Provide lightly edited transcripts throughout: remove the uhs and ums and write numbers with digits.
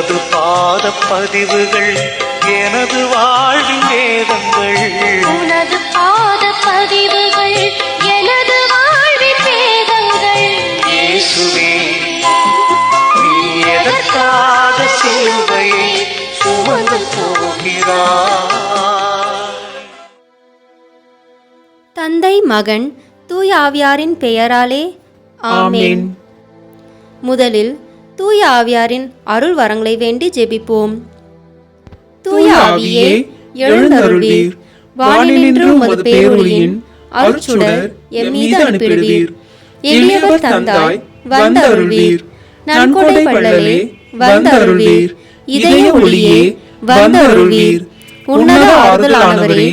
உனது பாத பதிவுகள் எனது வாழ்வின் வேதங்கள். உனது பாத பதிவுகள் எனது வாழ்வின் வேதங்கள். இயேசுவே, நீ எதற்காக சிலுவையை சுமந்து போகிறாய்? தந்தை, மகன், தூய ஆவியாரின் பெயராலே ஆமென். முதலில் தூய ஆவியாரின் அருள் வரங்களை வேண்டி ஜெபிப்போம். தூய ஆவியே, எழுந்தருள்வீர். வானினின்று உமது பேரொளியின் அருட்சுடர் எம்மீது அனுப்பிடுவீர். எளியவர் தந்தாய் வந்தருள்வீர். நன்கொடை வள்ளலே வந்தருள்வீர். இதய ஒளியே வந்தருள்வீர். உன்னத ஆறுதலானவரே,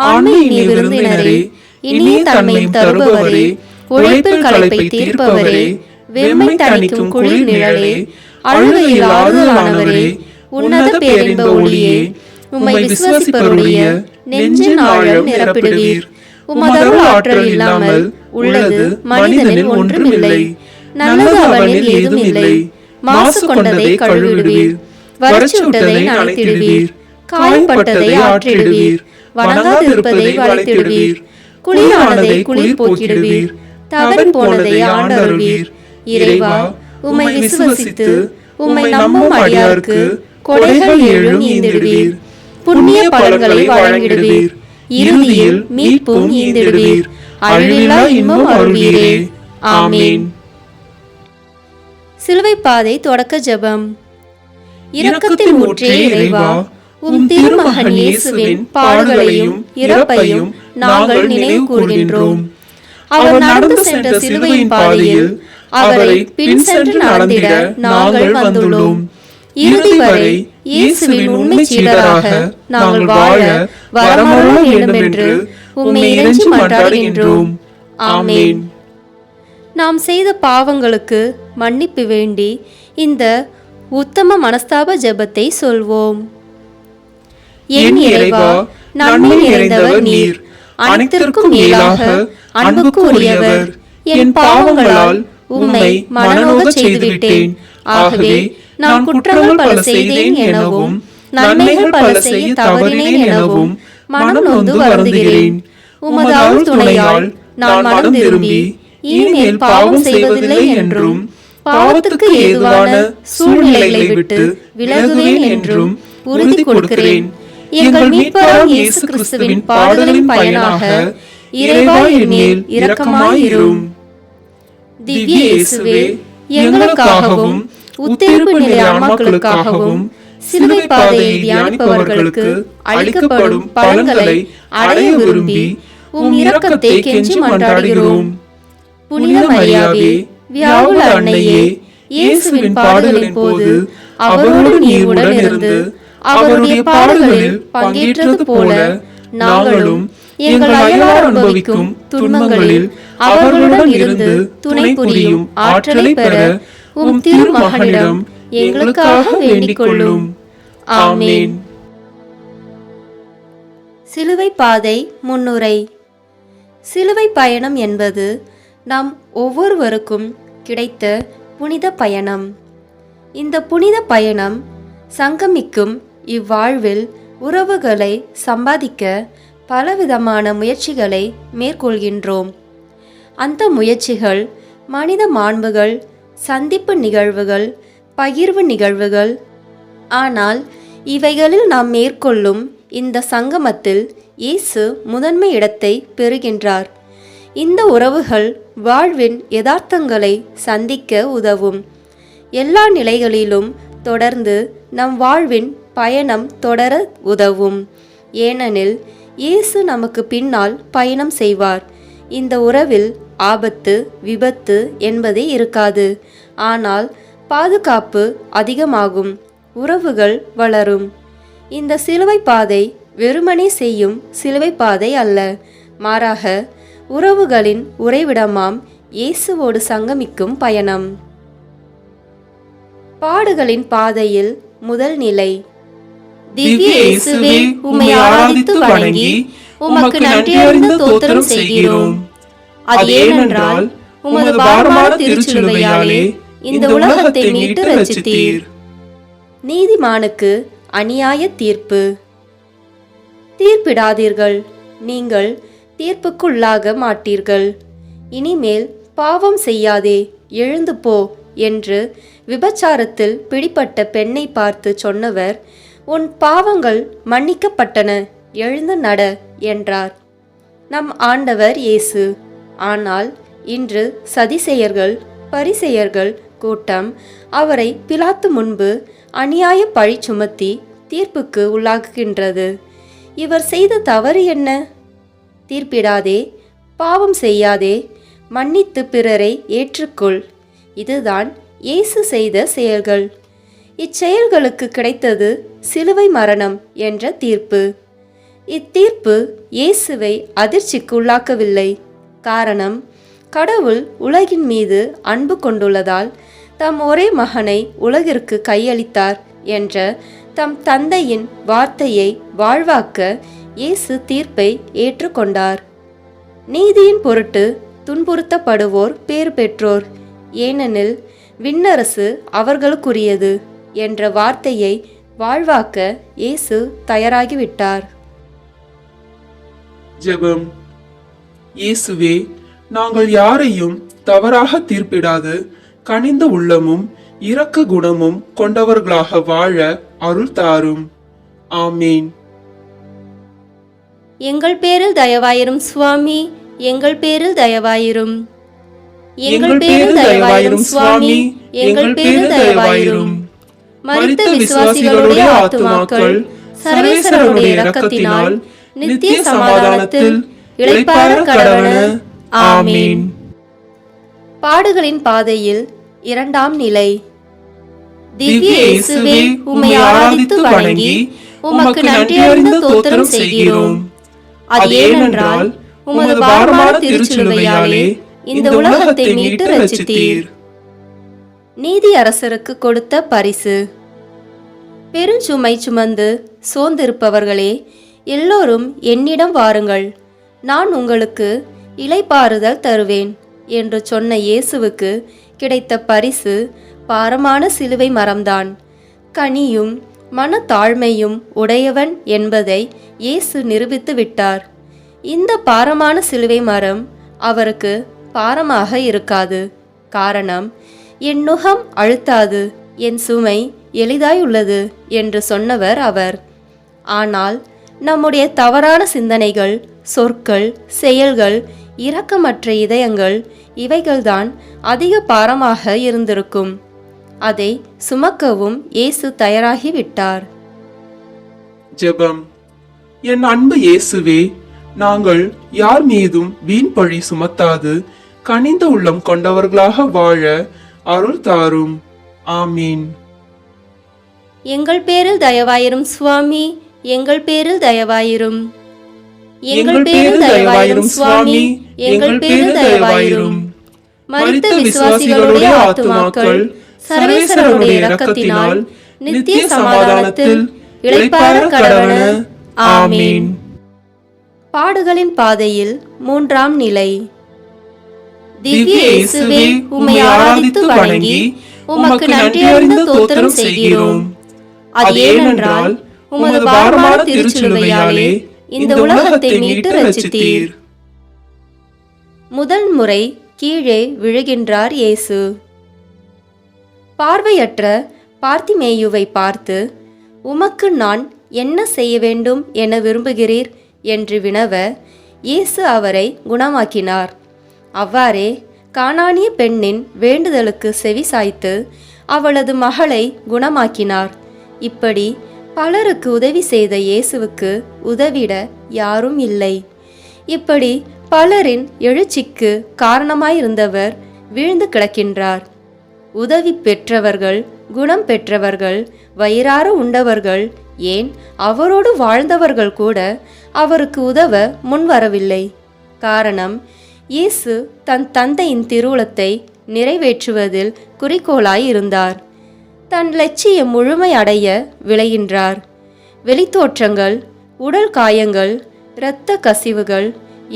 ஆன்மீக விருந்தினரே, இனிய தன்மையும் தருபவரே, உழைப்பில் களைப்பை தீர்ப்பவரே, வெம்மை தணிக்கும் குளிர் நிழலே, அழுகையில் ஆறுதலானவரே, உன்னத பேரின்ப ஒளியே, உம்மை விசுவாசிப்பவருடைய நெஞ்சின் ஆழம் நிரப்பிடுவீர். உமதருள் ஆற்றல் இல்லாமல் உள்ளது மனிதனில் ஒன்றுமில்லை. நல்லது அவனில் ஏதும் இல்லை. மாசு கொண்டதை கழுவிடுவீர். வறட்சியுட்டதை நனைத்திடுவீர். காயப்பட்டதை ஆற்றிடுவீர். வணங்காதிருப்பதை வளைத்திடுவீர். குளிரானதை குளிர் போக்கிடுவீர். தவறி போனதை ஆண்டருள்வீர். இறைவா, உம்மை விசுவசித்து உம்மை நம்பும் அடியாருக்கு கொடைகள் ஏழும் ஈந்திடுவீர். புண்ணிய பலன்களை வழங்கிடுவீர். இறுதியில் மீட்பும் ஈந்திடுவீர். அழிவில்லா இன்பம் அருள்வீரே. ஆமென். சிலுவை பாதை தொடக்க ஜெபம். இரக்கத்தின் ஊற்றே இறைவா, உம் திருமகன் இயேசுவின் பாடுகளையும் இறப்பையும் நாங்கள் நினைவு கூர்கின்றோம். அவர் நடந்து சென்ற சிலுவையின் பாதையில் அவரை பின் சென்று நடந்திட நாங்கள் வந்துள்ளோம். இறுதி வரை இயேசுவின் உண்மை சீடராக நாங்கள் வாழ வரமருள வேண்டும் என்று உம்மை இறைஞ்சி மன்றாடுகின்றோம். ஆமென். நாம் செய்த பாவங்களுக்கு மன்னிப்பு வேண்டி இந்த உத்தம மனஸ்தாப ஜெபத்தை சொல்வோம். என் இறைவா, நன்மை நிறைந்தவர் நீர், அனைத்திற்கும் மேலாக அன்புக்கு உரியவர். என் பாவங்களால் உம்மை மனநோக செய்துவிட்டேன். ஆகவே நான் குற்றங்கள் பல செய்தேன் எனவும் நன்மைகள் பல செய்ய தவறினேன் எனவும் மனம் நொந்து வருந்துகிறேன். உமது அருள் துணையால் நான் மனம் திரும்பி இனிமேல் பாவம் செய்வதில்லை என்றும் பாவத்துக்கு ஏதுவான சூழ்நிலைகளை விட்டு விலகுவேன் என்றும் உறுதி கொடுக்கிறேன். எங்கள் மீட்பராம் இயேசு கிறிஸ்துவின் பாடுகளின் பயனாக இறைவா என் மேல் இரக்கமாயிரும். திவ்ய இயேசுவே, எங்களுக்காகவும் உத்தேர்ப்பு நிலை ஆன்மாக்களுக்காகவும் சிலுவை பாதையை தியானிப்பவர்களுக்கு அளிக்கப்படும் பலன்களை அடைய விரும்பி உம் இரக்கத்தை கெஞ்சி மன்றாடுகிறோம். புனித மரியாவே, வியாகுல அன்னையே, இயேசுவின் பாடுகளின் போது அவரோடு நீர் உடன் இருந்து அவருடைய பாடுகளில் பங்கேற்றது போல நாங்களும் எங்கள் அயலார் அனுபவிக்கும் துன்பங்களில் அவர்களுடன் இருந்து துணை புரியும் ஆற்றலை பெற உம் திருமகனிடம் எங்களுக்காக வேண்டிக் கொள்ளும். ஆமென். சிலுவை பாதை முன்னுரை. சிலுவை பயணம் என்பது நாம் ஒவ்வொருவருக்கும் கிடைத்த புனித பயணம். இந்த புனித பயணம் சங்கமிக்கும் இவ்வாழ்வில் உறவுகளை சம்பாதிக்க பலவிதமான முயற்சிகளை மேற்கொள்கின்றோம். அந்த முயற்சிகள் மனித மாண்புகள், சந்திப்பு நிகழ்வுகள், பகிர்வு நிகழ்வுகள். ஆனால் இவைகளில் நாம் மேற்கொள்ளும் இந்த சங்கமத்தில் இயேசு முதன்மை இடத்தை பெறுகின்றார். இந்த உறவுகள் வாழ்வின் யதார்த்தங்களை சந்திக்க உதவும். எல்லா நிலைகளிலும் தொடர்ந்து நம் வாழ்வின் பயணம் தொடர உதவும். ஏனெனில் இயேசு நமக்கு பின்னால் பயணம் செய்வார். இந்த உறவில் ஆபத்து, விபத்து என்பதே இருக்காது. ஆனால் பாதுகாப்பு அதிகமாகும். உறவுகள் வளரும். இந்த சிலுவை பாதை வெறுமனே செய்யும் சிலுவை பாதை அல்ல. மாறாக உறவுகளின் உறைவிடமாம் இயேசுவோடு சங்கமிக்கும் பயணம். பாடுகளின் பாதையில் முதல் நிலை. திவ்ய இயேசுவே, உம்மை ஆராதித்து வணங்கி உமக்கு நன்றியறிந்த தோத்திரம் செய்கிறோம். அது ஏனென்றால் உமது பாரமான திருச்சிலுவையாலே இந்த உலகத்தை மீட்டு ரட்சித்தீர். நீதிமானுக்கு அநியாய தீர்ப்பு. தீர்ப்பிடாதீர்கள், நீங்கள் தீர்ப்புக்குள்ளாக மாட்டீர்கள். இனிமேல் பாவம் செய்யாதே, எழுந்து போ என்று விபச்சாரத்தில் பிடிப்பட்ட பெண்ணை பார்த்து சொன்னவர், உன் பாவங்கள் மன்னிக்கப்பட்டன, எழுந்து நட என்றார். நம் ஆண்டவர் இயேசு. ஆனால் இன்று சதிசெயர்கள், பரிசெயர்கள் கூட்டம் அவரை பிலாத்து முன்பு அநியாய பழி சுமத்தி தீர்ப்புக்கு உள்ளாக்குகின்றது. இவர் செய்த தவறு என்ன? தீர்ப்பிடாதே, பாவம் செய்யாதே, மன்னித்து பிறரை ஏற்றுக்கொள். இதுதான் இயேசு செய்த செயல்கள். இச்செயல்களுக்கு கிடைத்தது சிலுவை மரணம் என்ற தீர்ப்பு. இத்தீர்ப்பு இயேசுவை அதிர்ச்சிக்கு உள்ளாக்கவில்லை. காரணம், கடவுள் உலகின் மீது அன்பு கொண்டுள்ளதால் தம் ஒரே மகனை உலகிற்கு கையளித்தார் என்ற தம் தந்தையின் வார்த்தையை வாழ்வாக்க இயேசு தீர்ப்பை ஏற்றுக்கொண்டார். நீதியின் பொருட்டு துன்புறுத்தப்படுவோர் பேறு பெற்றோர், ஏனெனில் விண்ணரசு அவர்களுக்குரியது என்ற வார்த்தையை வாழ்வாக்க இயேசு தயாராகிவிட்டார். ஜெபம். இயேசுவே, நாங்கள் யாரையும் தவறாக தீர்ப்பிடாது கனிந்த உள்ளமும் இரக்க குணமும் கொண்டவர்களாக வாழ அருள் தாரும். ஆமீன். எங்கள் பேரில் தயவாயிரும் சுவாமி, எங்கள் பேரில் தயவாயிரும். எங்கள் பேரில் தயவாயிரும் சுவாமி, எங்கள் பேரில் தயவாயிரும். மரித்த விசுவாசிகளுடைய ஆத்துமாக்கள் சர்வேஸ்வரனுடைய இரக்கத்தினால் நித்திய சமாதானத்தில் இளைப்பாற கடவன. ஆமீன். பாடுகளின் பாதையில் இரண்டாம் நிலை. திவ்ய இயேசுவே, உம்மை ஆராதித்து வணங்கி உமக்கு நன்றியறிந்த தோத்திரம் செய்கிறோம். அது ஏனென்றால் உமது பாரமான திருச்சிலுவையாலே இந்த உலகத்தை மீட்டு ரட்சித்தீர். நீதி அரசருக்கு கொடுத்த பரிசு. பெருஞ்சுமை சுமந்து சோர்ந்திருப்பவர்களே, எல்லோரும் என்னிடம் வாருங்கள், நான் உங்களுக்கு இளைப்பாறுதல் தருவேன் என்று சொன்ன இயேசுவுக்கு கிடைத்த பரிசு பாரமான சிலுவை மரம்தான். கனியும் மனத்தாழ்மையும் உடையவன் என்பதை இயேசு நிரூபித்து விட்டார். இந்த பாரமான சிலுவை மரம் அவருக்கு பாரமாக இருக்காது. காரணம், என் நுகம் அழுத்தாது, என் சுமை எளிதாயுள்ளது என்று சொன்னவர் அவர். ஆனால் நம்முடைய தவறான சிந்தனைகள், சொற்கள், செயல்கள், இரக்கமற்ற இதயங்கள், இவைகள்தான் அதிக பாரமாக இருந்திருக்கும். அதை சுமக்கவும் இயேசு தயாராகிவிட்டார். ஜெபம். என் அன்பு இயேசுவே, நாங்கள் யார் மீதும் வீண் பழி சுமத்தாது கனிந்த உள்ளம் கொண்டவர்களாக வாழ அருள் தாரும். ஆமீன். எங்கள் பேரில் தயவாயிரும் சுவாமி, எங்கள் பேரில் தயவாயிரும். எங்கள் பேரில் தயவாயிரும் சுவாமி, எங்கள் பேரில் தயவாயிரும். மரித்த விசுவாசிகளுடைய ஆத்துமாக்கள் சர்வேஸ்வரனுடைய இரக்கத்தினால் நித்திய சமாதானத்தில் இளைப்பாற கடவன. ஆமீன். பாடுகளின் பாதையில் மூன்றாம் நிலை. திவ்ய இயேசுவே, உம்மை ஆராதித்து வணங்கி உமக்கு நன்றியறிந்த தோத்திரம் செய்கிறோம். அது ஏனென்றால் உமது பாரமான திருச்சிலுவையாலே இந்த உலகத்தை மீட்டு ரட்சித்தீர். முதல் முறை கீழே விழுகின்றார் இயேசு. பார்வையற்ற பார்த்திமேயுவை பார்த்து, உமக்கு நான் என்ன செய்ய வேண்டும் என விரும்புகிறீர் என்று வினவ இயேசு அவரை குணமாக்கினார். அவ்வாறே கானானிய பெண்ணின் வேண்டுதலுக்கு செவி சாய்த்து அவளது மகளை குணமாக்கினார். இப்படி பலருக்கு உதவி செய்த இயேசுவுக்கு உதவிட யாரும் இல்லை. இப்படி பலரின் எழுச்சிக்கு காரணமாயிருந்தவர் வீழ்ந்து கிடக்கின்றார். உதவி பெற்றவர்கள், குணம் பெற்றவர்கள், வயிறார உண்டவர்கள், ஏன் அவரோடு வாழ்ந்தவர்கள் கூட அவருக்கு உதவ முன்வரவில்லை. காரணம், இயேசு தன் தந்தையின் திருவுளத்தை நிறைவேற்றுவதில் குறிக்கோளாய் இருந்தார். தன் லட்சியம் முழுமை அடைய விளைகின்றார். வெளித்தோற்றங்கள், உடல் காயங்கள், இரத்த கசிவுகள்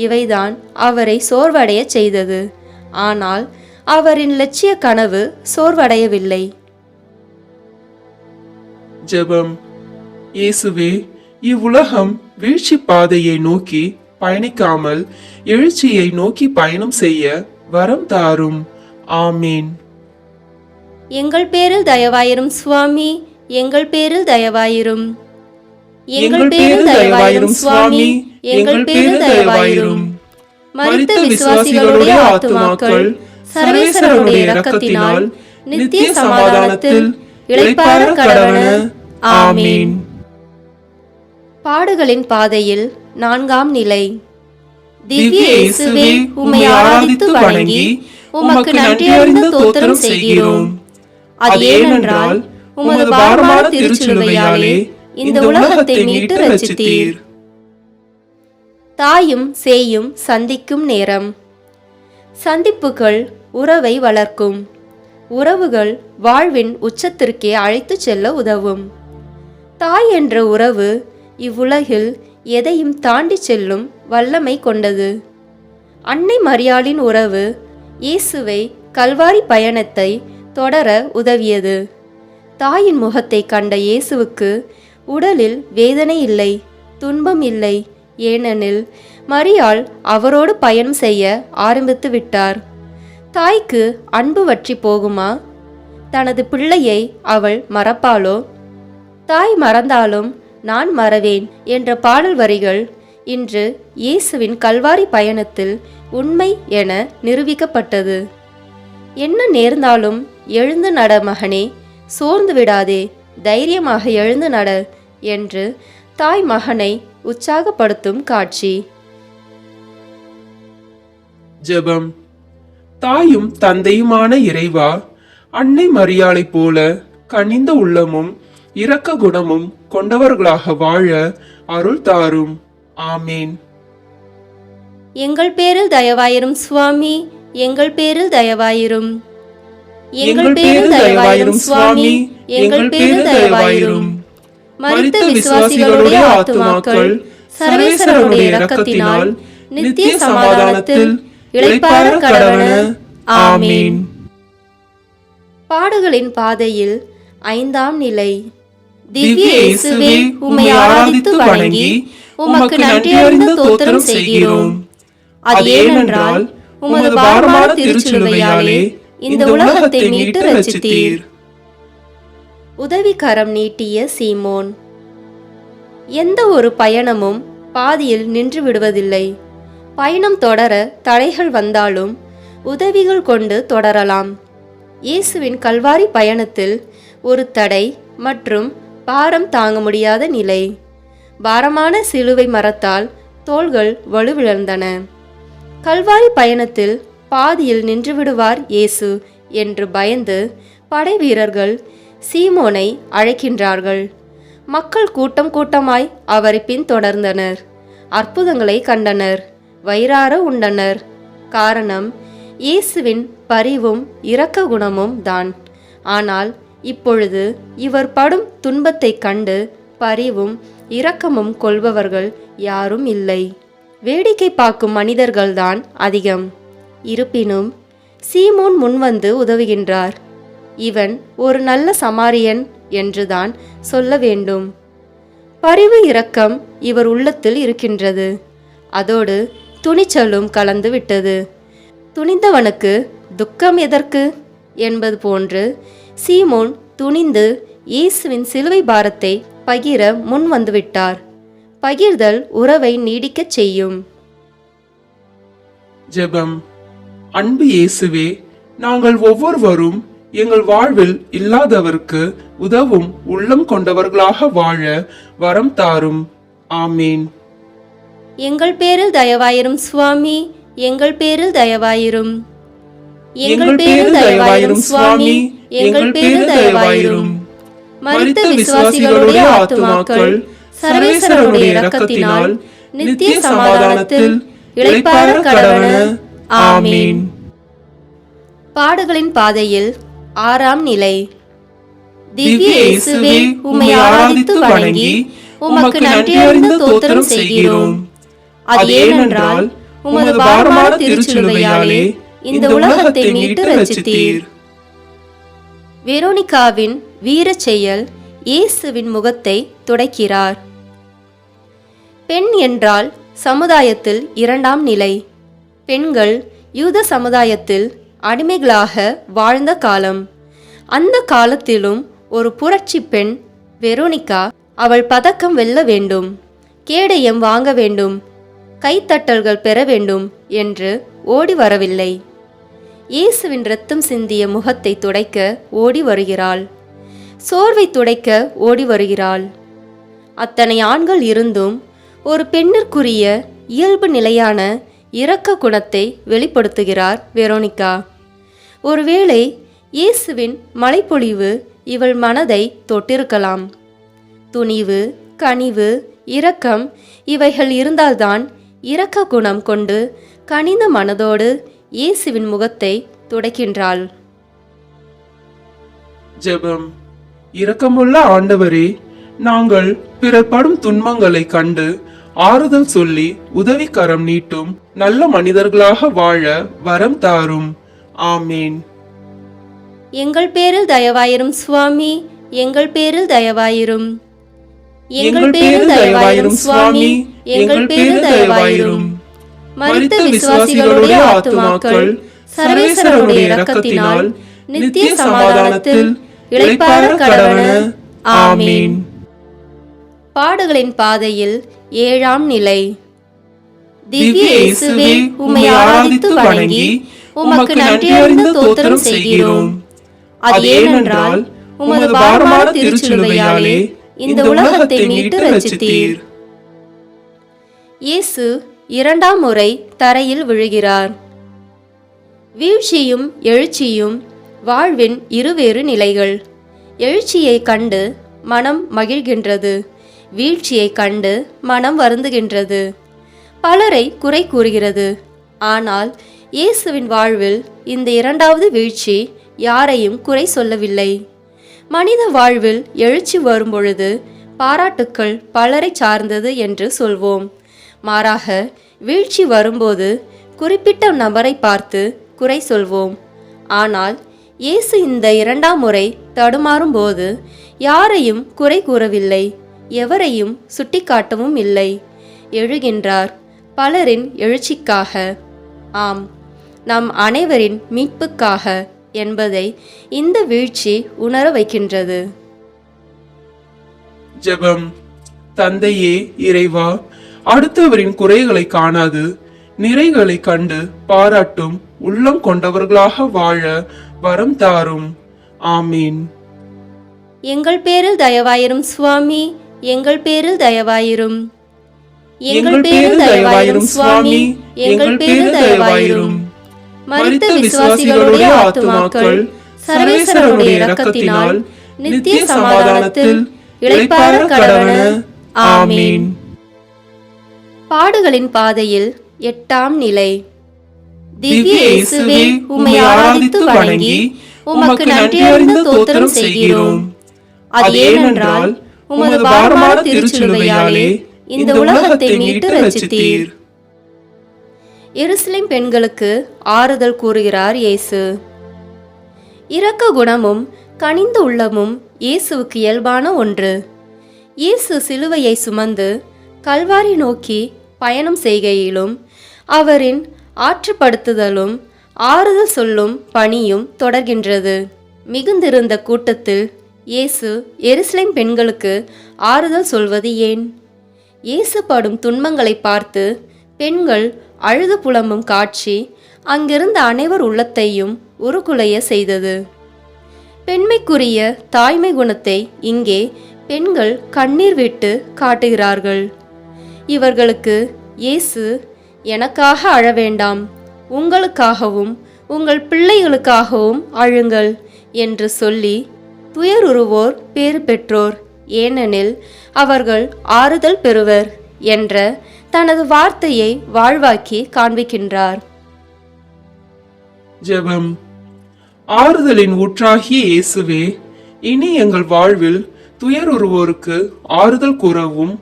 இவைதான் அவரை சோர்வடைய செய்தது. ஆனால் அவரின் லட்சிய கனவு சோர்வடையவில்லை. ஜெபம். இயேசுவே, இவ்வுலகம் வீழ்ச்சி பாதையை நோக்கி பயணிக்காமல் எழுச்சியை நோக்கி பயணம் செய்ய வரம் தாரும். ஆமீன். எங்கள் பேரில் தயவாயிரும் சுவாமி, எங்கள் பேரில் தயவாயிரும். எங்கள் பேரில் தயவாயிரும் சுவாமி, எங்கள் பேரில் தயவாயிரும். மரித்த விசுவாசிகளுடைய ஆத்துமாக்கள் சர்வேஸ்வரனுடைய இரக்கத்தினால் நித்திய சமாதானத்தில் இளைப்பாற கடவன. ஆமீன். பாடுகளின் பாதையில் 4ஆம் நிலை. திவ்ய இயேசுவே, உம்மை ஆராதித்து வணங்கி உமக்கு நன்றியறிந்த ஸ்தோத்திரம் செய்கிறோம். அது ஏனென்றால் உமது பாரமான திருச்சிலுவையாலே இந்த உலகத்தை மீட்டு ரட்சித்தீர். தாயும் சேயும் சந்திக்கும் நேரம். சந்திப்புகள் உறவை வளர்க்கும். உறவுகள் வாழ்வின் உச்சத்திற்கே அழைத்துச் செல்ல உதவும். தாய் என்ற உறவு இவ்வுலகில் எதையும் தாண்டி செல்லும் வல்லமை கொண்டது. அன்னை மரியாளின் உறவு இயேசுவை கல்வாரி பயணத்தை தொடர உதவியது. தாயின் முகத்தை கண்ட இயேசுவுக்கு உடலில் வேதனை இல்லை, துன்பம் இல்லை. ஏனெனில் மரியாள் அவரோடு பயணம் செய்ய ஆரம்பித்து விட்டார். தாய்க்கு அன்பு வற்றி போகுமா? தனது பிள்ளையை அவள் மறப்பாளோ? தாய் மறந்தாலும் நான் மறவேன் என்ற பாடல் வரிகள் இன்று இயேசுவின் கல்வாரி பயணத்தில் உண்மை என நிரூபிக்கப்பட்டது. என்ன நேர்ந்தாலும் எழுந்து நட மகனே, சோர்ந்து விடாதே, தைரியமாக எழுந்து நட என்று தாய் மகனை உற்சாகப்படுத்தும் காட்சி. ஜெபம். தாயும் தந்தையுமான இறைவா, அன்னை மரியாளைப் போல கனிந்த உள்ளமும் இரக்க குணமும் கொண்டவர்களாக வாழ அருள் தாரும். ஆமீன். எங்கள் பேரில் தயவாயிரும் சுவாமி, எங்கள் பேரில் தயவாயிரும். எங்கள் பேரில் தயவாயிரும் சுவாமி, எங்கள் பேரில் தயவாயிரும். மரித்த விசுவாசிகளுடைய ஆத்துமாக்கள் சர்வேஸ்வரனுடைய இரக்கத்தினால் நித்திய சமாதானத்தில் இளைப்பாற கடவன. ஆமீன். பாடுகளின் பாதையில் 5ஆம் நிலை. திவ்ய இயேசுவே, உம்மை ஆராதித்து வணங்கி உமக்கு நன்றியறிந்த ஸ்தோத்திரம் செய்கிறோம். அது ஏனென்றால் உமது பாரமான திருச்சிலுவையாலே இந்த உலகத்தை மீட்டு ரட்சித்தீர். உதவிக்கரம் நீட்டிய சீமோன். எந்த ஒரு பயணமும் பாதியில் நின்று விடுவதில்லை. பயணம் தொடர தடைகள் வந்தாலும் உதவிகள் கொண்டு தொடரலாம். இயேசுவின் கல்வாரி பயணத்தில் ஒரு தடை மற்றும் பாரம் தாங்க முடியாத நிலை. பாரமான சிலுவை மரத்தால் தோள்கள் வலுவிழந்தன. கல்வாரி பயணத்தில் பாதியில் நின்றுவிடுவார் இயேசு என்று பயந்து படை வீரர்கள் சீமோனை அழைக்கின்றார்கள். மக்கள் கூட்டம் கூட்டமாய் அவரை பின்தொடர்ந்தனர். அற்புதங்களை கண்டனர், வயிறார உண்டனர். காரணம் இயேசுவின் பரிவும் இரக்க குணமும் தான். ஆனால் இப்பொழுது இவர் படும் துன்பத்தை கண்டு பரிவும் இரக்கமும் கொள்பவர்கள் யாரும் இல்லை. வேடிக்கை பார்க்கும் மனிதர்கள்தான் அதிகம். இருப்பினும் சீமோன் முன்வந்து உதவுகின்றார். இவன் ஒரு நல்ல சமாரியன் என்றுதான் சொல்ல வேண்டும். பரிவு இரக்கம் இவர் உள்ளத்தில் இருக்கின்றது. அதோடு துணிச்சலும் கலந்து விட்டது. துணிந்தவனுக்கு துக்கம் எதற்கு என்பது போன்று சீமோன் துணிந்து இயேசுவின் சிலுவை பாரத்தை பகிர முன் வந்துவிட்டார். பகிர்தல் உறவை நீடிக்கச் செய்யும். ஜெபம். அன்பு இயேசுவே, நாங்கள் ஒவ்வொருவரும் எங்கள் வாழ்வில் இல்லாதவருக்கு உதவும் உள்ளம் கொண்டவர்களாக வாழ வரம் தாரும். ஆமீன். எங்கள் பேரில் தயவாயிரும் சுவாமி, எங்கள் பேரில் தயவாயிரும். எங்கள் பேரில் தயவாயிரும் சுவாமி, எங்கள் பேரில் தயவாயிரும். மரித்த விசுவாசிகளுடைய ஆத்துமாக்கள் சர்வேஸ்வரனுடைய இரக்கத்தினால் நித்திய சமாதானத்தில் இளைப்பாற கடவன. ஆமீன். பாடுகளின் பாதையில் 6ஆம் நிலை. திவ்ய இயேசுவே, உம்மை ஆராதித்து வணங்கி உமக்கு நன்றியறிந்த ஸ்தோத்திரம் செய்கிறோம். அது ஏனென்றால் உமது பாரமான திருச்சிலுவையாலே இந்த உலகத்தை மீட்டு ரட்சித்தீர். வெரோனிகாவின் வீரச் செயல் இயேசுவின் முகத்தை துடைக்கிறார். பெண் என்றால் சமுதாயத்தில் இரண்டாம் நிலை. பெண்கள் யூத சமுதாயத்தில் அடிமைகளாக வாழ்ந்த காலம். அந்த காலத்திலும் ஒரு புரட்சி பெண் வெரோனிகா, அவள் பதக்கம் வெல்ல வேண்டும், கேடயம் வாங்க வேண்டும், கைத்தட்டல்கள் பெற வேண்டும் என்று ஓடி வரவில்லை. இயேசுவின் இரத்தம் சிந்திய முகத்தை துடைக்க ஓடி வருகிறாள். சோர்வை துடைக்க ஓடி வருகிறாள். அத்தனை ஆண்கள் இருந்தும் ஒரு பெண்ணிற்குரிய இயல்பு நிலையான இரக்க குணத்தை வெளிப்படுத்துகிறார் வெரோனிகா. ஒருவேளை இயேசுவின் மழைப்பொழிவு இவள் மனதை தொட்டிருக்கலாம். துணிவு, கனிவு, இரக்கம் இவைகள் இருந்தால்தான் இரக்க குணம் கொண்டு கனிந்த மனதோடு இயேசுவின் முகத்தை துடைக்கின்றாள். ஜெபம். இரக்கமுள்ள ஆண்டவரே, நாங்கள் பிறர் படும் துன்பங்களை கண்டு ஆறுதல் சொல்லி உதவிக்கரம் நீட்டும் நல்ல மனிதர்களாக வாழ வரம் தாரும். ஆமேன். எங்கள் பேரில் தயவாயிரும் சுவாமி, எங்கள் பேரில் தயவாயிரும். எங்கள் பேரில் தயவாயிரும் சுவாமி, எங்கள் பேரில் தயவாயிரும். மரித்த விசுவாசிகளுடைய ஆத்துமாக்கள் சர்வேஸ்வரனுடைய இரக்கத்தினால் நித்திய சமாதானத்தில் இளைப்பாற கடவன. ஆமீன். பாடுகளின் பாதையில் 7ஆம் நிலை. திவ்ய இயேசுவே, உம்மை ஆராதித்து வணங்கி உமக்கு நன்றியறிந்த தோத்திரம் செய்கிறோம். அது ஏனென்றால் உமது பாரமான திருச்சிலுவையாலே இந்த உலகத்தை மீட்டு ரட்சித்தீர். இயேசு 2ஆம் முறை தரையில் விழுகிறார். வீழ்ச்சியும் எழுச்சியும் வாழ்வின் இருவேறு நிலைகள். எழுச்சியை கண்டு மனம் மகிழ்கின்றது, வீழ்ச்சியை கண்டு மனம் வருந்துகின்றது, பலரை குறை கூறுகிறது. ஆனால் இயேசுவின் வாழ்வில் இந்த 2வது வீழ்ச்சி யாரையும் குறை சொல்லவில்லை. மனித வாழ்வில் எழுச்சி வரும்பொழுது பாராட்டுக்கள் பலரை சார்ந்தது என்று சொல்வோம். மாறாக வீழ்ச்சி வரும்போது குறிப்பிட்ட நபரை பார்த்து குறை சொல்வோம். ஆனால் இயேசு இந்த 2ஆம் முறை தடுமாறும் போது யாரையும் குறை கூறவில்லை, எவரையும் சுட்டிக்காட்டவும் இல்லை. எழுகின்றார் பலரின் எழுச்சிக்காக, ஆம், நம் அனைவரின் மீட்புக்காக என்பதை இந்த வீழ்ச்சி உணர வைக்கின்றது. ஜெபம். தந்தையே இறைவா, அடுத்தவரின் குறைகளை காணாது நிறைகளை கண்டு பாராட்டும் உள்ளம் கொண்டவர்களாக வாழ வரம் தாரும். ஆமீன். எங்கள் பேரில் தயவாயிரும் சுவாமி, எங்கள் பேரில் தயவாயிரும். எங்கள் பேரில் தயவாயிரும் சுவாமி, எங்கள் பேரில் தயவாயிரும். மரித்த விசுவாசிகளுடைய ஆத்துமாக்கள் சர்வேஸ்வரனுடைய இரக்கத்தினால் நித்திய சமாதானத்தில் இளைப்பாற கடவன. ஆமீன். பாடுகளின் பாதையில் 8ஆம் நிலை. திவ்ய இயேசுவே, உம்மை ஆராதித்து வணங்கி உமக்கு நன்றியறிந்த தோத்திரம் செய்கிறோம். அது ஏனென்றால் உமது பாரமான திருச்சிலுவையாலே இந்த உலகத்தை மீட்டு ரட்சித்தீர். எருசலேம் பெண்களுக்கு ஆறுதல் கூறுகிறார் இயேசு. இரக்க குணமும் கனிந்த உள்ளமும் இயேசுவுக்கு இயல்பான ஒன்று. இயேசு சிலுவையை சுமந்து கல்வாரி நோக்கி பயணம் செய்கையிலும் அவரின் ஆற்றுப்படுத்துதலும் ஆறுதல் சொல்லும் பணியும் தொடர்கின்றது. மிகுந்திருந்த கூட்டத்தில் இயேசு எருசலேம் பெண்களுக்கு ஆறுதல் சொல்வது ஏன்? இயேசு படும் துன்பங்களை பார்த்து பெண்கள் அழுது புலம்பும் காட்சி அங்கிருந்த அனைவர் உள்ளத்தையும் உருக்குலைய செய்தது. பெண்மைக்குரிய தாய்மை குணத்தை இங்கே பெண்கள் கண்ணீர் விட்டு காட்டுகிறார்கள். இவர்களுக்கு இயேசு, எனக்காக அழ வேண்டாம், உங்களுக்காகவும் உங்கள் பிள்ளைகளுக்காகவும் அழுங்கள் என்று சொல்லி துயருறுவோர் பேறு பெற்றோர், ஏனெனில் அவர்கள் ஆறுதல் பெறுவர் என்ற தனது வார்த்தையை வாழ்வாக்கி காண்பிக்கின்றார். ஜெபம். ஆறுதலின் ஊற்றாகிய இயேசுவே, இனி எங்கள் வாழ்வில் துயருறுவோருக்கு ஆறுதல் கூறவும்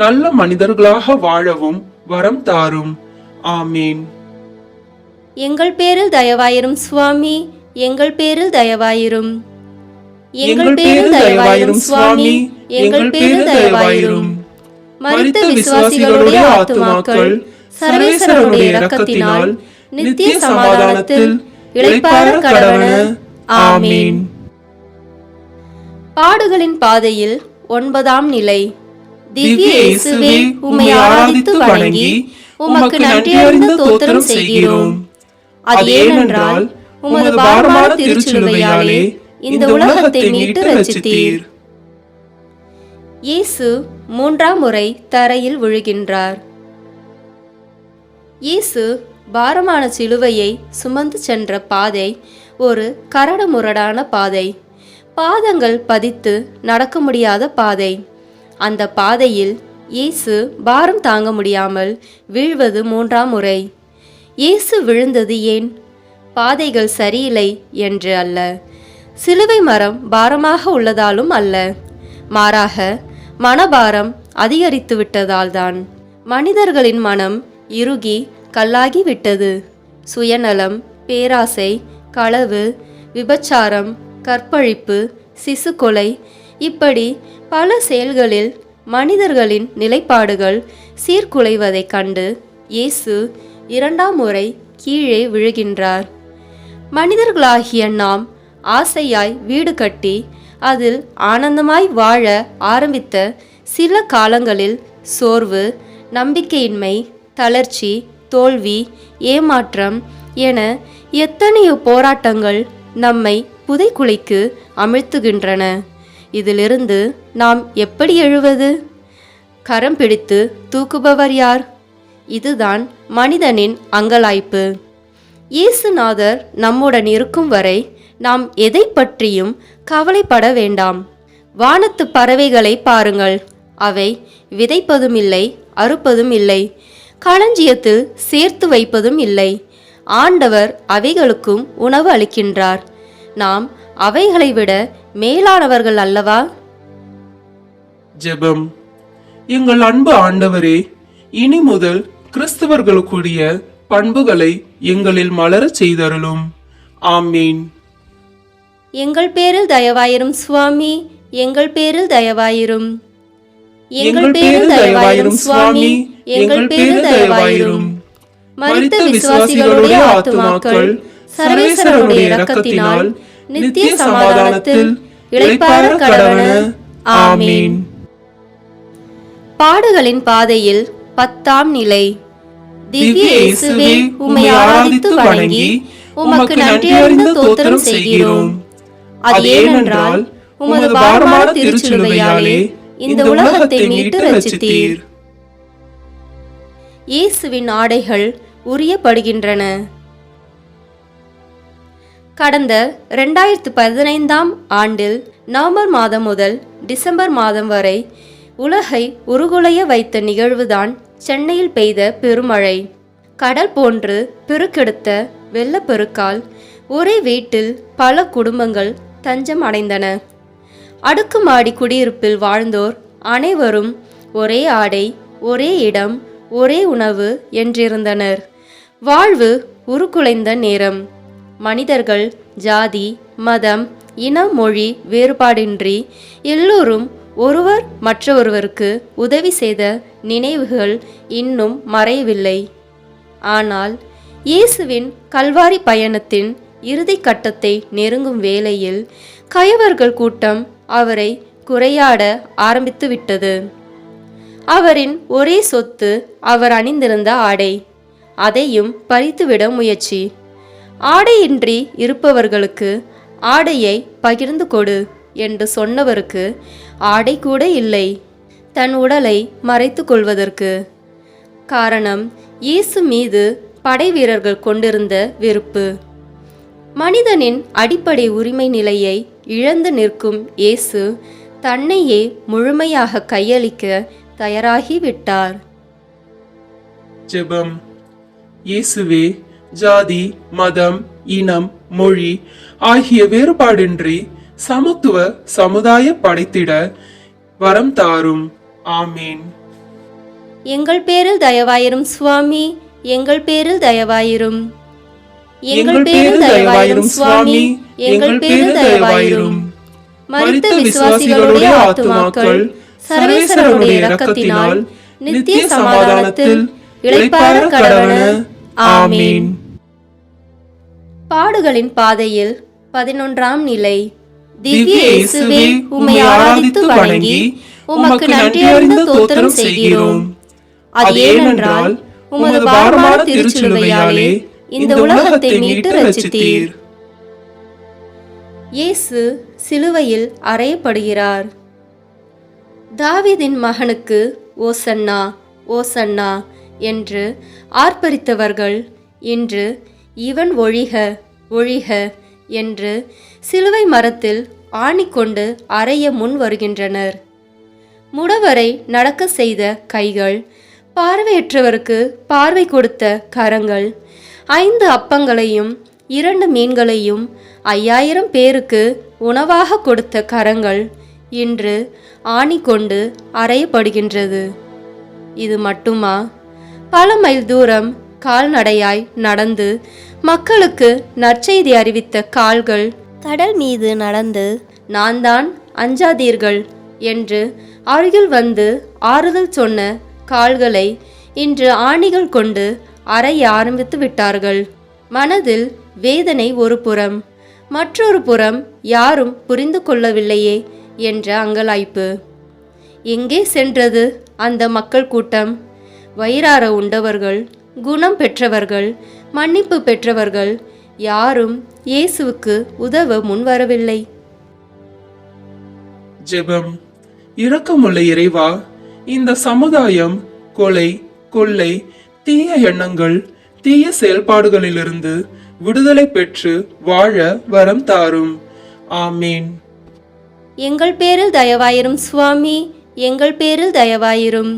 நல்ல மனிதர்களாக வாழவும் வரம் தாரும். ஆமீன். எங்கள் பேரில் தயவாயிரும் சுவாமி, எங்கள் பேரில் தயவாயிரும். எங்கள் பேரில் தயவாயிரும் சுவாமி, எங்கள் பேரில் தயவாயிரும். மரித்த விசுவாசிகளுடைய ஆத்துமாக்கள் சர்வேஸ்வரனுடைய இரக்கத்தினால் நித்திய சமாதானத்தில் இளைப்பாற கடவன. ஆமீன். பாடுகளின் பாதையில் 9ஆம் நிலை. திவ்ய இயேசுவே, உம்மை ஆராதித்து வணங்கி உமக்கு நன்றியறிந்த தோத்திரம் செய்கிறோம். அது ஏனென்றால் உமது பாரமான திருச்சிலுவையாலே இந்த உலகத்தை மீட்டு ரட்சித்தீர். இயேசு 3ஆம் முறை தரையில் விழுகின்றார். இயேசு பாரமான சிலுவையை சுமந்து சென்ற பாதை ஒரு கரடுமுரடான பாதை, பாதங்கள் பதித்து நடக்க முடியாத பாதை. அந்த பாதையில் இயேசு பாரம் தாங்க முடியாமல் வீழ்வது 3ஆம் முறை. இயேசு விழுந்தது ஏன்? பாதைகள் சரியில்லை என்று அல்ல, சிலுவை மரம் பாரமாக உள்ளதாலும் அல்ல, மாறாக மனபாரம் அதிகரித்து விட்டதால்தான். மனிதர்களின் மனம் இறுகி கல்லாகி விட்டது. சுயநலம், பேராசை, களவு, விபச்சாரம், கற்பழிப்பு, சிசு கொலை, இப்படி பல செயல்களில் மனிதர்களின் நிலைப்பாடுகள் சீர்குலைவதைக் கண்டு இயேசு 2ஆம் முறை கீழே விழுகின்றார். மனிதர்களாகிய நாம் ஆசையாய் வீடு கட்டி அதில் ஆனந்தமாய் வாழ ஆரம்பித்த சில காலங்களில் சோர்வு, நம்பிக்கையின்மை, தளர்ச்சி, தோல்வி, ஏமாற்றம் என எத்தனையோ போராட்டங்கள் நம்மை புதைக்குழிக்கு அமிழ்த்துகின்றன. இதிலிருந்து நாம் எப்படி எழுவது? கரம் பிடித்து தூக்குபவர் யார்? இதுதான் மனிதனின் அங்கலாய்ப்பு. இயேசுநாதர் நம்முடன் இருக்கும் வரை நாம் எதை பற்றியும் கவலைப்பட வேண்டாம். வானத்து பறவைகளை பாருங்கள், அவை விதைப்பதும் இல்லை, அறுப்பதும் இல்லை, களஞ்சியத்தில் சேர்த்து வைப்பதும் இல்லை. ஆண்டவர் அவைகளுக்கும் உணவு அளிக்கின்றார். நாம் அவைகளை விட மேலானவர்கள் அல்லவா? ஜெபம். எங்கள் அன்பு ஆண்டவரே, இனி முதல் கிறிஸ்தவர்களுக்குரிய பண்புகளை எங்களில் மலரச் செய்தருளும். ஆமீன். எங்கள் பேரில் தயவாயிரும் சுவாமி, எங்கள் பேரில் தயவாயிரும். எங்கள் பேரில் தயவாயிரும் சுவாமி, எங்கள் பேரில் தயவாயிரும். மரித்த விசுவாசிகளுடைய ஆத்துமாக்கள் சர்வேஸ்வரனுடைய இரக்கத்தினால் நித்திய சமாதானத்தில் இளைப்பாற கடவன. ஆமீன். பாடுகளின் பாதையில் 10ஆம் நிலை. திவ்ய இயேசுவே, உம்மை ஆராதித்து வணங்கி உமக்கு நன்றியறிந்த தோத்திரம் செய்கிறோம். அது ஏனென்றால் உமது பாரமான திருச்சிலுவையாலே இந்த உலகத்தை மீட்டு ரட்சித்தீர். இயேசுவின் ஆடைகள் உரியப்படுகின்றன. கடந்த 2015ஆம் ஆண்டில் நவம்பர் மாதம் முதல் டிசம்பர் மாதம் வரை உலகை உருகுலைய வைத்த நிகழ்வுதான் சென்னையில் பெய்த பெருமழை. கடல் போன்று பெருக்கெடுத்த வெள்ளப்பெருக்கால் ஒரே வீட்டில் பல குடும்பங்கள் தஞ்சம் அடைந்தன. அடுக்குமாடி குடியிருப்பில் வாழ்ந்தோர் அனைவரும் ஒரே ஆடை, ஒரே இடம், ஒரே உணவு என்றிருந்தனர். வாழ்வு உருக்குலைந்த நேரம். மனிதர்கள் ஜாதி, மதம், இனம், மொழி வேறுபாடின்றி எல்லோரும் ஒருவர் மற்றொருவருக்கு உதவி செய்த நினைவுகள் இன்னும் மறையவில்லை. ஆனால் இயேசுவின் கல்வாரி பயணத்தின் இறுதி கட்டத்தை நெருங்கும் வேளையில் கயவர்கள் கூட்டம் அவரை குறையாட ஆரம்பித்துவிட்டது. அவரின் ஒரே சொத்து அவர் அணிந்திருந்த ஆடை. அதையும் பறித்துவிட முயற்சி. ஆடையின்றி இருப்பவர்களுக்கு ஆடையை பகிர்ந்து கொடு என்று சொன்னவருக்கு ஆடை கூட இல்லை, தன் உடலை மறைத்து கொள்வதற்கு. காரணம், இயேசு மீது படை வீரர்கள் கொண்டிருந்த வெறுப்பு. மனிதனின் அடிப்படை உரிமை நிலையை இழந்து நிற்கும் இயேசு தன்னையே முழுமையாக கையளிக்க தயாராகிவிட்டார். ஜெபம். இயேசுவே, ஜாதி, மதம், இனம், மொழி ஆகிய வேறுபாடின்றி சமத்துவ சமுதாய படைத்திட வரம் தாரும். ஆமீன். எங்கள் பேரில் தயவாயிரும் சுவாமி, எங்கள் பேரில் தயவாயிரும். எங்கள் பேரில் தயவாயிரும் சுவாமி, எங்கள் பேரில் தயவாயிரும். மரித்த விசுவாசிகளுடைய ஆத்துமாக்கள் சர்வேஸ்வரனுடைய இரக்கத்தினால் நித்திய சமாதானத்தில் இளைப்பாற கடவன. ஆமீன். பாடுகளின் பாதையில் 11ஆம் நிலை. திவ்ய இயேசுவே, உம்மை ஆராதித்து வணங்கி உமக்கு நன்றியறிந்த தோத்திரம் செய்கிறோம். அது ஏனென்றால் உமது பாரமான திருச்சிலுவையாலே இந்த உலகத்தை மீட்டு ரட்சித்தீர். இயேசு சிலுவையில் அறையப்படுகிறார். தாவீதின் மகனுக்கு ஓசன்னா ஓசன்னா என்று ஆர்ப்பரித்தவர்கள் இன்று இவன் ஒழிக ஒழிக என்று சிலுவை மரத்தில் ஆணிக்கொண்டு அறைய முன் வருகின்றனர். முடவரை நடக்க செய்த கைகள், பார்வையற்றவருக்கு பார்வை கொடுத்த கரங்கள், 5 அப்பங்களையும் 2 மீன்களையும் 5000 பேருக்கு உணவாக கொடுத்த கரங்கள் இன்று ஆணிக்கொண்டு அறையப்படுகின்றது. இது மட்டுமா? பல மைல் தூரம் கால்நடையாய் நடந்து மக்களுக்கு நற்செய்தி அறிவித்த கால்கள், கடல் மீது நடந்து நான் தான் அஞ்சாதீர்கள் என்று அருகில் வந்து ஆறுதல் சொன்ன கால்களை இன்று ஆணிகள் கொண்டு அறைய ஆரம்பித்து விட்டார்கள். மனதில் வேதனை ஒரு புறம், மற்றொரு புறம் யாரும் புரிந்து கொள்ளவில்லையே என்ற அங்கலாய்ப்பு. எங்கே சென்றது அந்த மக்கள் கூட்டம்? வயிறார உண்டவர்கள், குணம் பெற்றவர்கள், மன்னிப்பு பெற்றவர்கள் யாரும் இயேசுவுக்கு உதவ முன்வரவில்லை. ஜெபம். இரக்கமுள்ள இறைவா, இந்த சமுதாயம் கொலை, கொள்ளை, தீய எண்ணங்கள், தீய செயல்பாடுகளிலிருந்து விடுதலை பெற்று வாழ வரம் தாரும். ஆமீன். எங்கள் பேரில் தயவாயிரும் சுவாமி, எங்கள் பேரில் தயவாயிரும்.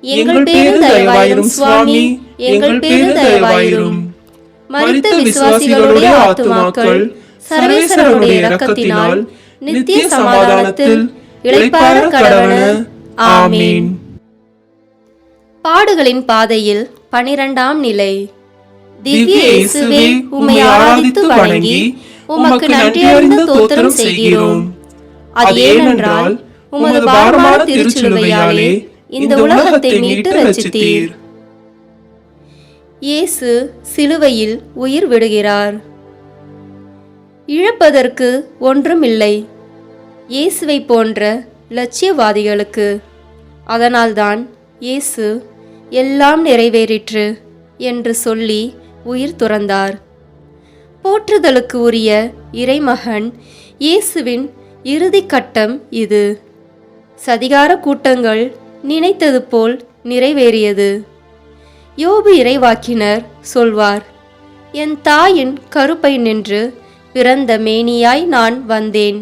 எங்கள் பேரில் தயவாயிரும் சுவாமி, எங்கள் பேரில் தயவாயிரும். மரித்த விசுவாசிகளுடைய ஆத்துமாக்கள் சர்வேஸ்வரனுடைய இரக்கத்தினால் நித்திய சமாதானத்தில் இளைப்பாற கடவன. ஆமீன். பாடுகளின் பாதையில் 12ஆம் நிலை. திவ்ய இயேசுவே, உம்மை ஆராதித்து வணங்கி உமக்கு நன்றியறிந்த தோத்திரம் செய்கிறோம். அது ஏனென்றால் உமது பாரமான திருச்சிலுவையாலே இந்த உலகத்தை மீட்டு ரட்சித்தீர். இயேசு சிலுவையில் உயிர் விடுகிறார். இழப்பதற்கு ஒன்றுமில்லை இயேசுவை போன்ற லட்சியவாதிகளுக்கு. அதனால்தான் இயேசு எல்லாம் நிறைவேறிற்று என்று சொல்லி உயிர் துறந்தார். போற்றுதலுக்கு உரிய இறைமகன் இயேசுவின் இறுதி கட்டம் இது. சதிகார கூட்டங்கள் நினைத்தது போல் நிறைவேறியது. யோபு இறைவாக்கினர் சொல்வார், என் தாயின் கருப்பை நின்று பிறந்த மேனியாய் நான் வந்தேன்.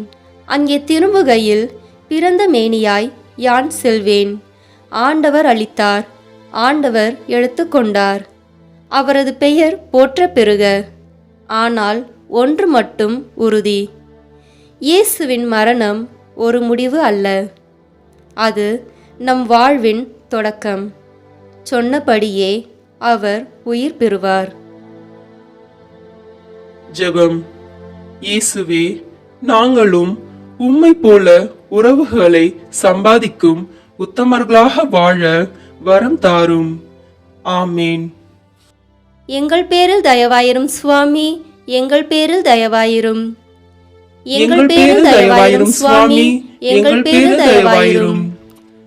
அங்கே திரும்புகையில் பிறந்த மேனியாய் யான் செல்வேன். ஆண்டவர் அளித்தார், ஆண்டவர் எடுத்துக்கொண்டார். அவரது பெயர் போற்ற பெறுக. ஆனால் ஒன்று மட்டும் உறுதி, இயேசுவின் மரணம் ஒரு முடிவு அல்ல, அது நம் வாழ்வின் தொடக்கம். சொன்னபடியே அவர் உயிர் பெறுவார். ஜெபம். இயேசுவே, நாங்களும் உம்மை போல உறவுகளை சம்பாதிக்கும் உத்தமர்களாக வாழ வரம் தாரும். ஆமீன். எங்கள் பேரில் தயவாயிரும் சுவாமி, எங்கள் பேரில் தயவாயிரும். எங்கள் பேரில் தயவாயிரும் சுவாமி, எங்கள் பேரில் தயவாயிரும்.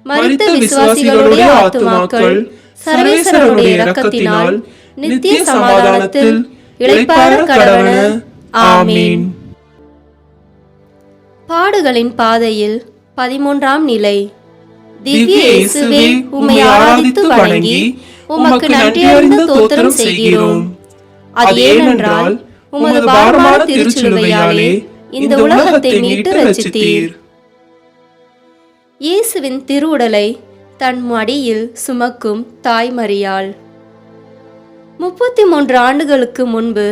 மரித்த விசுவாசிகளுடைய ஆத்துமாக்கள் சர்வேஸ்வரனுடைய இரக்கத்தினால் நித்திய சமாதானத்தில் இளைப்பாற கடவன. ஆமீன். பாடுகளின் பாதையில் 13ஆம் நிலை. திவ்ய இயேசுவே, உம்மை ஆராதித்து வணங்கி உமக்கு நன்றியறிந்த தோத்திரம் செய்கிறோம். அது ஏனென்றால் உமது பாரமான திருச்சிலுவையாலே இந்த உலகத்தை மீட்டு ரட்சித்தீர். இயேசுவின் திருவுடலை தன் மடியில் சுமக்கும் தாய் மரியாள். 33 ஆண்டுகளுக்கு முன்பு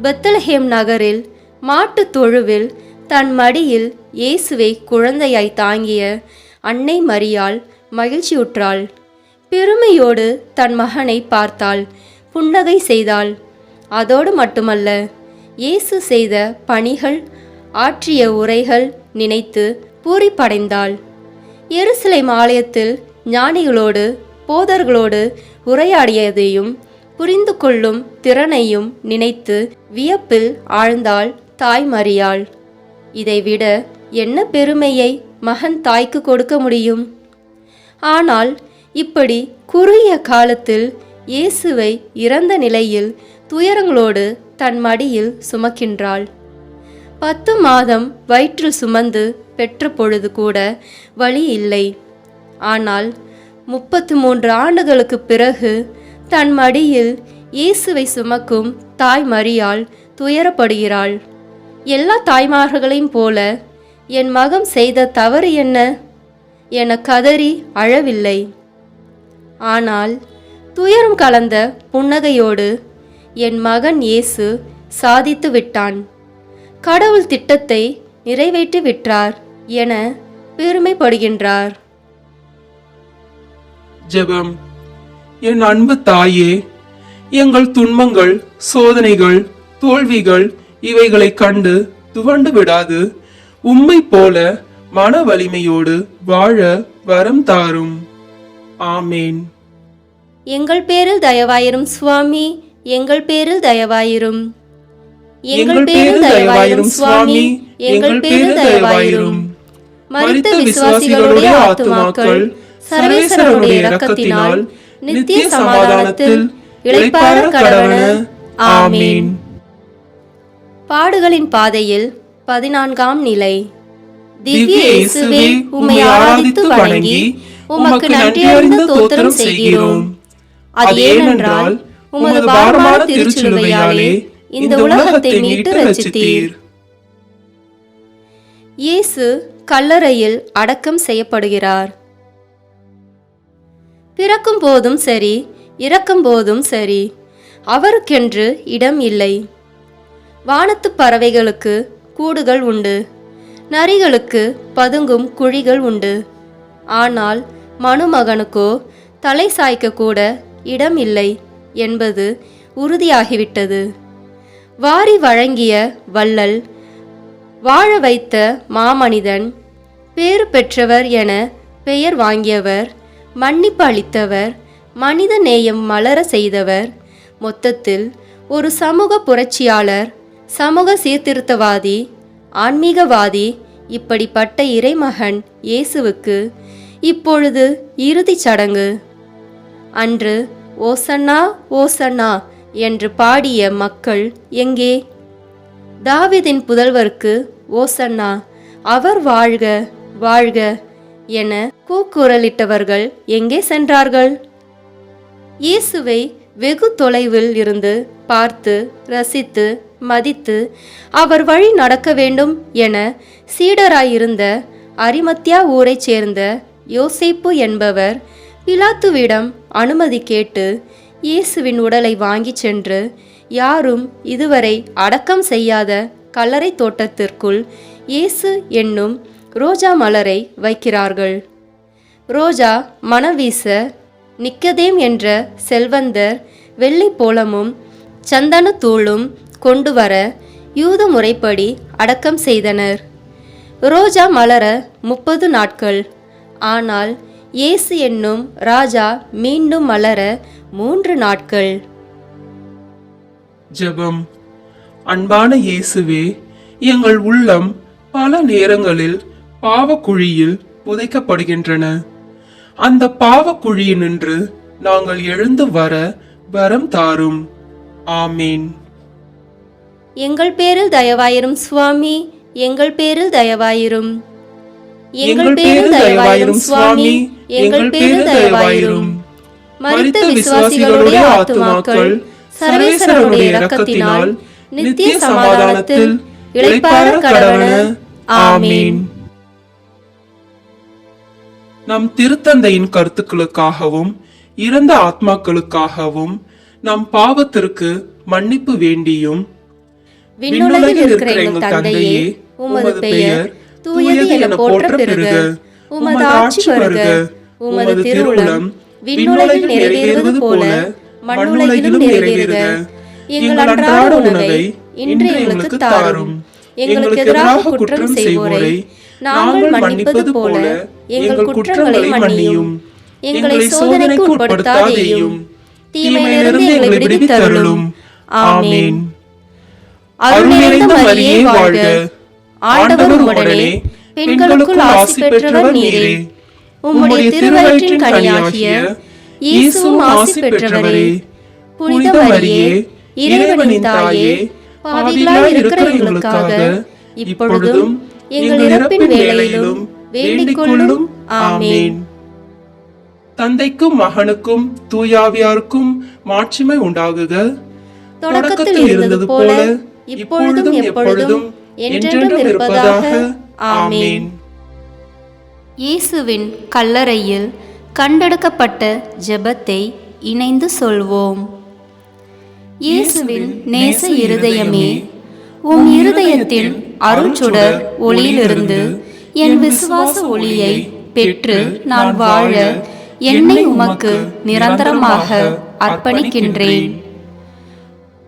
பெத்லஹேம் நகரில் மாட்டுத் தொழுவில் தன் மடியில் இயேசுவை குழந்தையாய் தாங்கிய அன்னை மரியாள் மகிழ்ச்சியுற்றாள். பெருமையோடு தன் மகனை பார்த்தாள், புன்னகை செய்தாள். அதோடு மட்டுமல்ல, இயேசு செய்த பணிகள் ஆற்றிய உரைகள் நினைத்து பூரிப்படைந்தாள். எருசலேம் ஆலயத்தில் ஞானிகளோடு போதர்களோடு உரையாடியதையும் புரிந்து கொள்ளும் திறனையும் நினைத்து வியப்பில் ஆழ்ந்தாள் தாய் மரியாள். இதைவிட என்ன பெருமையை மகன் தாய்க்கு கொடுக்க முடியும்? ஆனால் இப்படி குறுகிய காலத்தில் இயேசுவை இறந்த நிலையில் துயரங்களோடு தன் மடியில் சுமக்கின்றாள். 10 மாதம் வயிற்றில் சுமந்து பெற்ற பொழுது கூட வலி இல்லை. ஆனால் 33 ஆண்டுகளுக்கு பிறகு தன் மடியில் இயேசுவை சுமக்கும் தாய் மரியாள் துயரப்படுகிறாள். எல்லா தாய்மார்களையும் போல என் மகன் செய்த தவறு என்ன என கதறி அழவில்லை. ஆனால் துயரம் கலந்த புன்னகையோடு என் மகன் இயேசு சாதித்து விட்டான், கடவுள் திட்டத்தை நிறைவேற்றி விட்டார் என பெருமைப்படுகின்றார். ஜெபம். என் அன்பு தாயே, எங்கள் துன்பங்கள், சோதனைகள், தோல்விகள் இவைகளை கண்டு துவண்டு விடாது உம்மை போல மன வலிமையோடு வாழ வரம் தாரும். ஆமேன். எங்கள் பேரில் தயவாயிரும் சுவாமி, எங்கள் பேரில் தயவாயிரும். எங்கள் பேரில் தயவாயிரும் சுவாமி, எங்கள் பேரில் தயவாயிரும். மரித்த விசுவாசிகளுடைய ஆத்துமாக்கள் சர்வேஸ்வரனுடைய இரக்கத்தினால் நித்திய சமாதானத்தில் இளைப்பாற கடவன. ஆமீன். பாடுகளின் பாதையில் 14ஆம் நிலை. திவ்ய இயேசுவே, உம்மை ஆராதித்து வணங்கி உமக்கு நன்றியறிந்த தோத்திரம் செய்கிறோம். அது ஏனென்றால் உமது பாரமான திருச்சிலுவையாலே இந்த உலகத்தை மீட்டு ரட்சித்தீர். இயேசு கல்லறையில் அடக்கம் செய்யப்படுகிறார். பிறக்கும் போதும் சரி, இறக்கும் போதும் சரி, அவருக்கென்று இடம் இல்லை. வானத்து பறவைகளுக்கு கூடுகள் உண்டு, நரிகளுக்கு பதுங்கும் குழிகள் உண்டு. ஆனால் மனுமகனுக்கோ தலை சாய்க்க கூட இடம் இல்லை என்பது உறுதியாகிவிட்டது. வாரி வழங்கிய வள்ளல், வாழ வைத்த மாமனிதன், பேறு பெற்றவர் என பெயர் வாங்கியவர், மன்னிப்பு அளித்தவர், மனித நேயம் மலர செய்தவர், மொத்தத்தில் ஒரு சமூக புரட்சியாளர், சமூக சீர்திருத்தவாதி, ஆன்மீகவாதி, இப்படிப்பட்ட இறைமகன் இயேசுவுக்கு இப்பொழுது இறுதிச் சடங்கு. அன்று ஓசன்னா ஓசன்னா என்று பாடிய மக்கள் எங்கே? தாவீதின் புதல்வருக்கு ஓசன்னா, அவர் வாழ்க வாழ்க என கூக்குரலிட்டவர்கள் எங்கே சென்றார்கள்? இயேசுவை வெகு தொலைவில் இருந்து பார்த்து ரசித்து மதித்து அவர் வழி நடக்க வேண்டும் என சீடராயிருந்த அரிமத்தியா ஊரைச் சேர்ந்த யோசேப்பு என்பவர் பிலாத்துவிடம் அனுமதி கேட்டு இயேசுவின் உடலை வாங்கிச் சென்று யாரும் இதுவரை அடக்கம் செய்யாத கல்லறை தோட்டத்திற்குள் இயேசு என்னும் ரோஜா மலரை வைக்கிறார்கள். ரோஜா மனம் வீச நிக்கதேம் என்ற செல்வந்தர் வெள்ளி போலமும் சந்தன தூளும் கொண்டு வர யூத முறைப்படி அடக்கம் செய்தனர். ரோஜா மலர 30 நாட்கள். ஆனால் இயேசு என்னும் ராஜா மீண்டும் மலர 3 நாட்கள். ஜெபம். அன்பான இயேசுவே, எங்கள் உள்ளம் பல நேரங்களில் பாவக்குழியில் புதைக்கப்படுகின்றன. அந்த பாவக்குழியினின்று நாங்கள் எழுந்து வர வரம் தாரும். ஆமீன். எங்கள் பேரில் தயவாயிரும் சுவாமி, எங்கள் பேரில் தயவாயிரும். எங்கள் பேரில் தயவாயிரும் சுவாமி, எங்கள் பேரில் தயவாயிரும். மரித்த விசுவாசிகளுடைய ஆத்துமாக்கள் சர்வேஸ்வரனுடைய இரக்கத்தினால் நித்திய சமாதானத்தில் இளைப்பாற கடவன. ஆமீன். நம் திருத்தந்தையின் கருத்துக்களுக்காகவும் இறந்த ஆத்மாக்களுக்காகவும் நம் பாவத்திற்கு மன்னிப்பு வேண்டியும் விண்ணுலகில் இருக்கிற எங்கள் தந்தையே, உமது பெயர் தூயது என போற்ற பெறுக. உமது ஆட்சி வருக. உமது திருவுளம் விண்ணுலகில் நிறைவேறுவது போல மண்ணுலகிலும் நிறைவேறுக. எங்கள் அன்றாட உணவை இன்று எங்களுக்கு தாரும். எங்களுக்கு எதிராக குற்றம் செய்வோரை நாங்கள் மன்னிப்பது போல எங்கள் குற்றங்களை மன்னியும். எங்களை சோதனைக்கு உட்படுத்தாதேயும், தீமையிலிருந்து எங்களை விடுவித்தருளும். ஆமென். அருள் நிறைந்த மரியே வாழ்க, ஆண்டவர் உம்முடனே, பெண்களுக்குள் ஆசி பெற்றவர் நீரே. உம்முடைய திருவயிற்றின் கனியாகிய இயேசுவும் ஆசி பெற்றவரே. புனித மரியே, இறைவனின் தாயே, பாவிகளாய் இருக்கிற எங்களுக்காக இப்பொழுதும் எங்கள் இறப்பின் வேளையிலும் வேண்டிக் கொள்ளும். ஆமென். தந்தைக்கும் மகனுக்கும் தூயாவியாருக்கும் மாட்சிமை உண்டாகுக. தொடக்கத்தில் இருந்தது போல இப்பொழுதும் எப்பொழுதும் என்றென்றும் இருப்பதாக. ஆமென். இயேசுவின் கல்லறையில் கண்டெடுக்கப்பட்ட ஜெபத்தை இணைந்து சொல்வோம். இயேசுவின் நேச இருதயமே, உம் இருதயத்தின் அருட்சுடர் ஒளியிலிருந்து என் விசுவாச ஒளியை பெற்று நான் வாழ என்னை உமக்கு நிரந்தரமாக அர்ப்பணிக்கின்றேன்.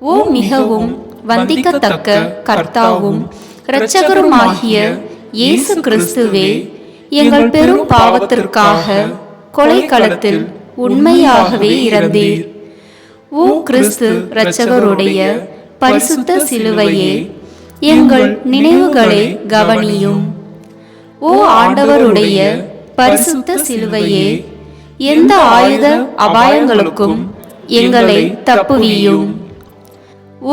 ஓ மிகவும் வந்திக்கத்தக்க கர்த்தாவும் இரட்சகருமாகிய இயேசு கிறிஸ்துவே, எங்கள் பெரும் பாவத்திற்காக கொலைக்களத்தில் உண்மையாகவே இறந்தீர். ஓ கிறிஸ்து இரட்சகருடைய பரிசுத்த சிலுவையே, எங்கள் நினைவுகளை கவனியும். ஓ ஆண்டவருடைய பரிசுத்த சிலுவையே, எந்த ஆயுத அபாயங்களுக்கும் எங்களை தப்புவியும்.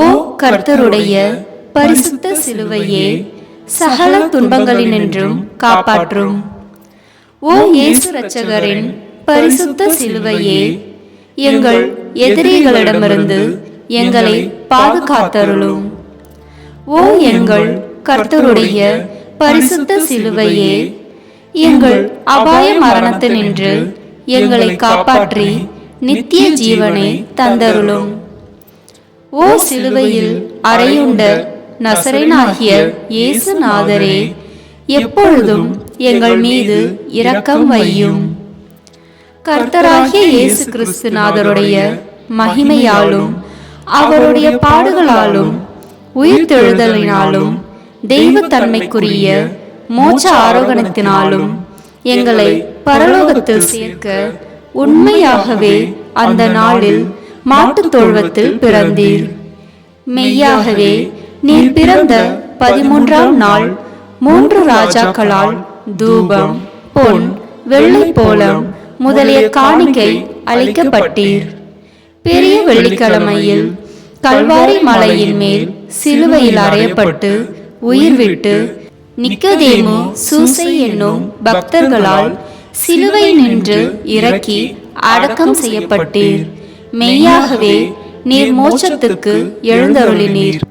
ஓ கர்த்தருடைய பரிசுத்த சிலுவையே, சகல துன்பங்களினின்றும் காப்பாற்றும். ஓ இயேசு இரட்சகரின் பரிசுத்த சிலுவையே, எங்கள் எதிரிகளிடமிருந்து எங்களை பாதுகாத்தருளும். ஓ எங்கள் கர்த்தருடைய பரிசுத்த சிலுவையே, எங்கள் அபாய மரணத்தினின்று எங்களை காப்பாற்றி நித்திய ஜீவனை தந்தருளும். ஓ சிலுவையில் அறையுண்ட நசரேனாகிய இயேசு நாதரே, எப்பொழுதும் எங்கள் மீது இரக்கம் வையும். கர்த்தராகிய இயேசு கிறிஸ்து நாதருடைய மகிமையாலும் அவருடைய பாடுகளாலும் உயிர்த்தெழுதலினாலும் தெய்வத்தன்மைக்குரிய மோட்ச ஆரோகணத்தினாலும் எங்களை பரலோகத்தில் சேர்க்க உண்மையாகவே அந்த நாளில் மாட்டுத் தொழுவத்தில் பிறந்தீர். மெய்யாகவே நீர் பிறந்த 13ஆம் நாள் 3 ராஜாக்களால் தூபம், பொன், வெள்ளை போலம் முதலிய காணிக்கை அளிக்கப்பட்டீர். பெரிய வெள்ளிக்கிழமையில் கல்வாரி மலையின் மேல் சிலுவையில் அறையப்பட்டு உயிர் விட்டு நிக்கதேமு, சூசை என்னும் பக்தர்களால் சிலுவை நின்று இறக்கி அடக்கம் செய்யப்பட்டீர். மெய்யாகவே நீர் மோட்சத்துக்கு எழுந்தருளினீர்.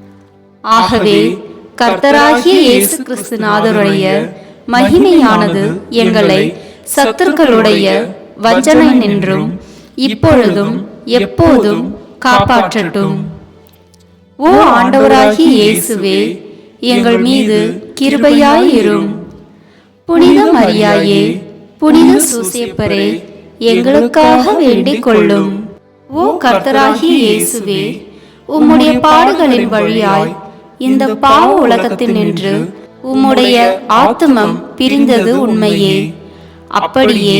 ஆகவே கர்த்தராகிய இயேசு கிறிஸ்து நாதருடைய மகிமையானது எங்களை சத்துருக்களுடைய வஞ்சனை நின்றும் இப்பொழுதும் எப்போதும் காப்பாற்றட்டும். ஓ ஆண்டவராகிய இயேசுவே, எங்கள் மீது கிருபையாயிரும். புனித மரியாயே, புனித சூசேப்பரே, எங்களுக்காக வேண்டிக் கொள்ளும். ஓ கர்த்தராகிய இயேசுவே, உம்முடைய பாடுகளின் வழியாய் இந்த பாவ உலகத்தில் நின்று உம்முடைய ஆத்துமம் பிரிந்தது உண்மையே. அப்படியே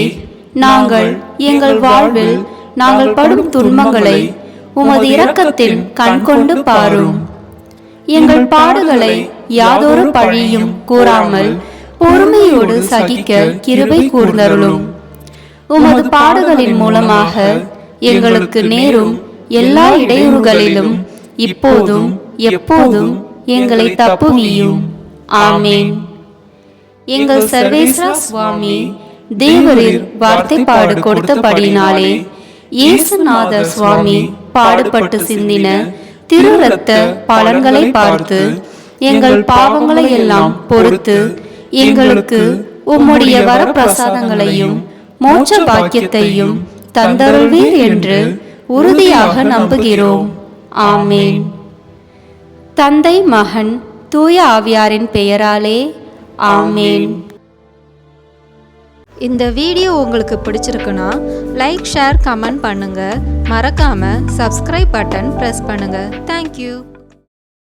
நாங்கள் எங்கள் வாழ்வில் நாங்கள் படும் துன்பங்களை உமது இரக்கத்தின் கண்கொண்டு பாரும். எங்கள் பாடுகளை யாதொரு பழியும் கூறாமல் பொறுமையோடு சகிக்க கிருபை கூர்ந்தருளும். உமது பாடுகளின் மூலமாக எங்களுக்கு நேரும் எல்லா இடையூறுகளிலும் இப்போதும் எப்போதும் எங்களை தப்புவியும். ஆமேன். எங்கள் சர்வேஸ்வர சுவாமி தேவரீர் வார்த்தை பாடு கொடுத்தபடினாலே இயேசுநாதர் சுவாமி பாடுபட்டு சிந்தின திரு ரத்த பலன்களை பார்த்து எங்கள் பாவங்களை எல்லாம் பொறுத்து எங்களுக்கு உம்முடைய வரப்பிரசாதங்களையும் மோட்ச பாக்கியத்தையும் தந்தருள்வீர் என்று உறுதியாக நம்புகிறோம். ஆமேன். தந்தை, மகன், தூய ஆவியாரின் பெயராலே ஆமேன். இந்த வீடியோ உங்களுக்கு பிடிச்சிருக்குன்னா லைக், ஷேர், கமெண்ட் பண்ணுங்க. மறக்காம சப்ஸ்கிரைப் பட்டன் பிரஸ் பண்ணுங்க. தேங்க்யூ.